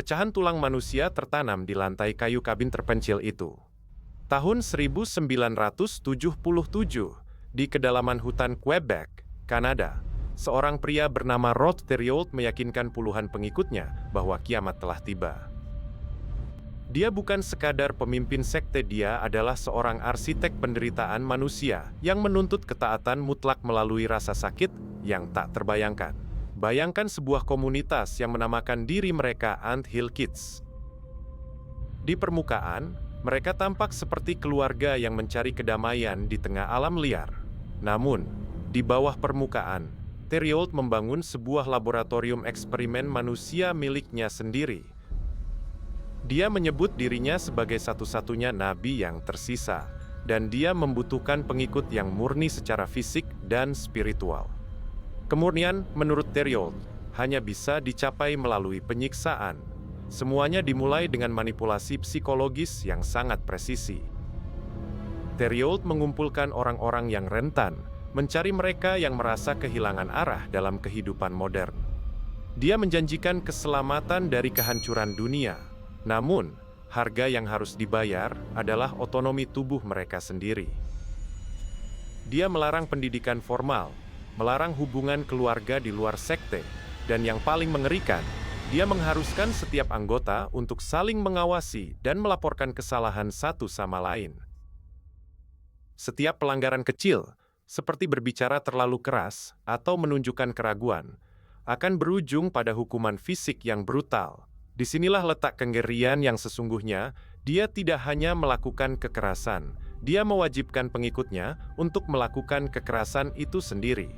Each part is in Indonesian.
Pecahan tulang manusia tertanam di lantai kayu kabin terpencil itu. Tahun 1977, di kedalaman hutan Quebec, Kanada, seorang pria bernama Rod Thériault meyakinkan puluhan pengikutnya bahwa kiamat telah tiba. Dia bukan sekadar pemimpin sekte, dia adalah seorang arsitek penderitaan manusia yang menuntut ketaatan mutlak melalui rasa sakit yang tak terbayangkan. Bayangkan sebuah komunitas yang menamakan diri mereka Ant Hill Kids. Di permukaan, mereka tampak seperti keluarga yang mencari kedamaian di tengah alam liar. Namun, di bawah permukaan, Thériault membangun sebuah laboratorium eksperimen manusia miliknya sendiri. Dia menyebut dirinya sebagai satu-satunya nabi yang tersisa, dan dia membutuhkan pengikut yang murni secara fisik dan spiritual. Kemurnian, menurut Thériault, hanya bisa dicapai melalui penyiksaan. Semuanya dimulai dengan manipulasi psikologis yang sangat presisi. Thériault mengumpulkan orang-orang yang rentan, mencari mereka yang merasa kehilangan arah dalam kehidupan modern. Dia menjanjikan keselamatan dari kehancuran dunia, namun harga yang harus dibayar adalah otonomi tubuh mereka sendiri. Dia melarang pendidikan formal, melarang hubungan keluarga di luar sekte, dan yang paling mengerikan, dia mengharuskan setiap anggota untuk saling mengawasi dan melaporkan kesalahan satu sama lain. Setiap pelanggaran kecil, seperti berbicara terlalu keras atau menunjukkan keraguan, akan berujung pada hukuman fisik yang brutal. Disinilah letak kengerian yang sesungguhnya. Dia tidak hanya melakukan kekerasan, dia mewajibkan pengikutnya untuk melakukan kekerasan itu sendiri.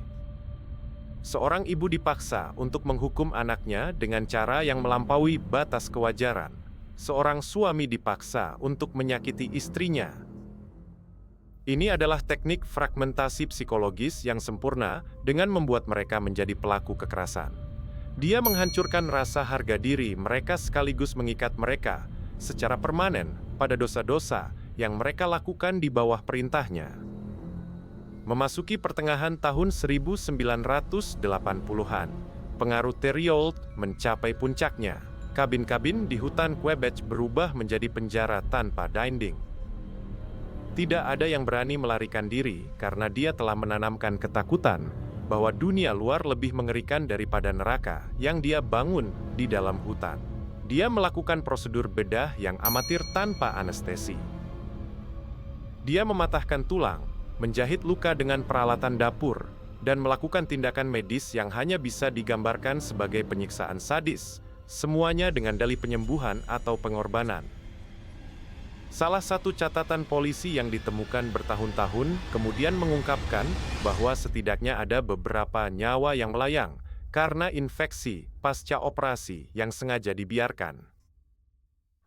Seorang ibu dipaksa untuk menghukum anaknya dengan cara yang melampaui batas kewajaran. Seorang suami dipaksa untuk menyakiti istrinya. Ini adalah teknik fragmentasi psikologis yang sempurna dengan membuat mereka menjadi pelaku kekerasan. Dia menghancurkan rasa harga diri mereka sekaligus mengikat mereka secara permanen pada dosa-dosa yang mereka lakukan di bawah perintahnya. Memasuki pertengahan tahun 1980-an, pengaruh Thériault mencapai puncaknya. Kabin-kabin di hutan Quebec berubah menjadi penjara tanpa dinding. Tidak ada yang berani melarikan diri karena dia telah menanamkan ketakutan bahwa dunia luar lebih mengerikan daripada neraka yang dia bangun di dalam hutan. Dia melakukan prosedur bedah yang amatir tanpa anestesi. Dia mematahkan tulang, menjahit luka dengan peralatan dapur, dan melakukan tindakan medis yang hanya bisa digambarkan sebagai penyiksaan sadis, semuanya dengan dalih penyembuhan atau pengorbanan. Salah satu catatan polisi yang ditemukan bertahun-tahun kemudian mengungkapkan bahwa setidaknya ada beberapa nyawa yang melayang karena infeksi pasca operasi yang sengaja dibiarkan.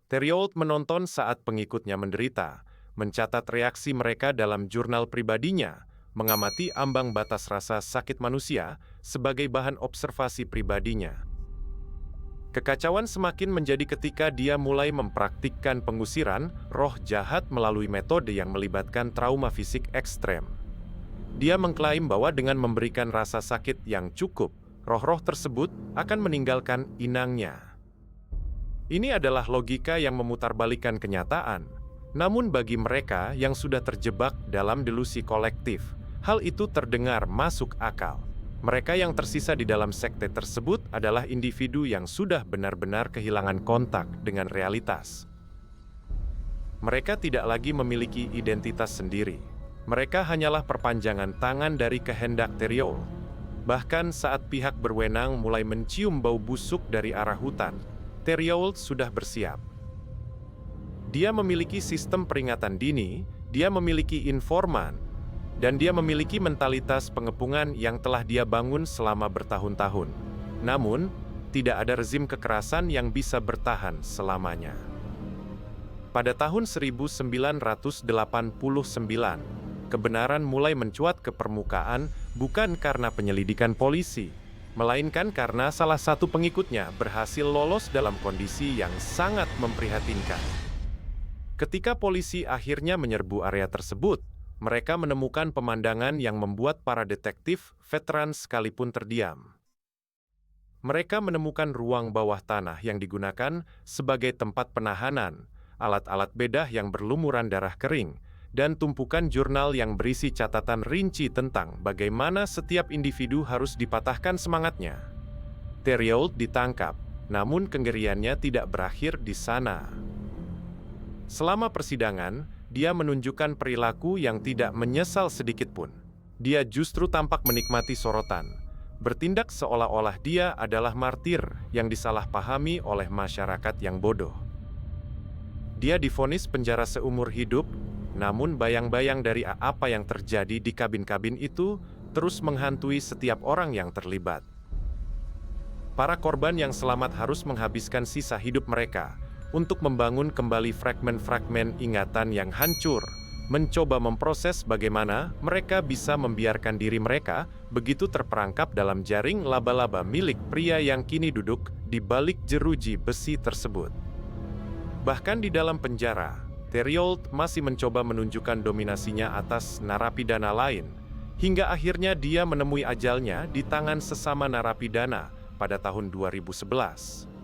Thériault menonton saat pengikutnya menderita, mencatat reaksi mereka dalam jurnal pribadinya, mengamati ambang batas rasa sakit manusia sebagai bahan observasi pribadinya. Kekacauan semakin menjadi ketika dia mulai mempraktikkan pengusiran roh jahat melalui metode yang melibatkan trauma fisik ekstrem. Dia mengklaim bahwa dengan memberikan rasa sakit yang cukup, roh-roh tersebut akan meninggalkan inangnya. Ini adalah logika yang memutarbalikkan kenyataan. Namun bagi mereka yang sudah terjebak dalam delusi kolektif, hal itu terdengar masuk akal. Mereka yang tersisa di dalam sekte tersebut adalah individu yang sudah benar-benar kehilangan kontak dengan realitas. Mereka tidak lagi memiliki identitas sendiri. Mereka hanyalah perpanjangan tangan dari kehendak Thériault. Bahkan saat pihak berwenang mulai mencium bau busuk dari arah hutan, Thériault sudah bersiap. Dia memiliki sistem peringatan dini, dia memiliki informan, dan dia memiliki mentalitas pengepungan yang telah dia bangun selama bertahun-tahun. Namun, tidak ada rezim kekerasan yang bisa bertahan selamanya. Pada tahun 1989, kebenaran mulai mencuat ke permukaan bukan karena penyelidikan polisi, melainkan karena salah satu pengikutnya berhasil lolos dalam kondisi yang sangat memprihatinkan. Ketika polisi akhirnya menyerbu area tersebut, mereka menemukan pemandangan yang membuat para detektif veteran sekalipun terdiam. Mereka menemukan ruang bawah tanah yang digunakan sebagai tempat penahanan, alat-alat bedah yang berlumuran darah kering, dan tumpukan jurnal yang berisi catatan rinci tentang bagaimana setiap individu harus dipatahkan semangatnya. Theriault ditangkap, namun kengeriannya tidak berakhir di sana. Selama persidangan, dia menunjukkan perilaku yang tidak menyesal sedikitpun. Dia justru tampak menikmati sorotan, bertindak seolah-olah dia adalah martir yang disalahpahami oleh masyarakat yang bodoh. Dia divonis penjara seumur hidup, namun bayang-bayang dari apa yang terjadi di kabin-kabin itu terus menghantui setiap orang yang terlibat. Para korban yang selamat harus menghabiskan sisa hidup mereka untuk membangun kembali fragmen-fragmen ingatan yang hancur, mencoba memproses bagaimana mereka bisa membiarkan diri mereka begitu terperangkap dalam jaring laba-laba milik pria yang kini duduk di balik jeruji besi tersebut. Bahkan di dalam penjara, Theriault masih mencoba menunjukkan dominasinya atas narapidana lain, hingga akhirnya dia menemui ajalnya di tangan sesama narapidana pada tahun 2011.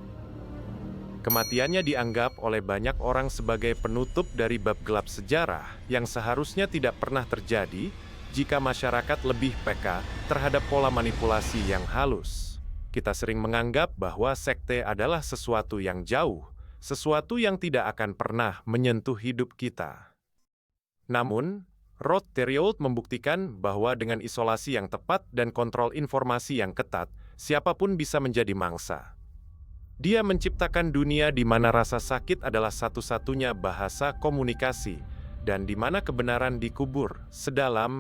Kematiannya dianggap oleh banyak orang sebagai penutup dari bab gelap sejarah yang seharusnya tidak pernah terjadi jika masyarakat lebih peka terhadap pola manipulasi yang halus. Kita sering menganggap bahwa sekte adalah sesuatu yang jauh, sesuatu yang tidak akan pernah menyentuh hidup kita. Namun, Rod Theriault membuktikan bahwa dengan isolasi yang tepat dan kontrol informasi yang ketat, siapapun bisa menjadi mangsa. Dia menciptakan dunia di mana rasa sakit adalah satu-satunya bahasa komunikasi, dan di mana kebenaran dikubur sedalam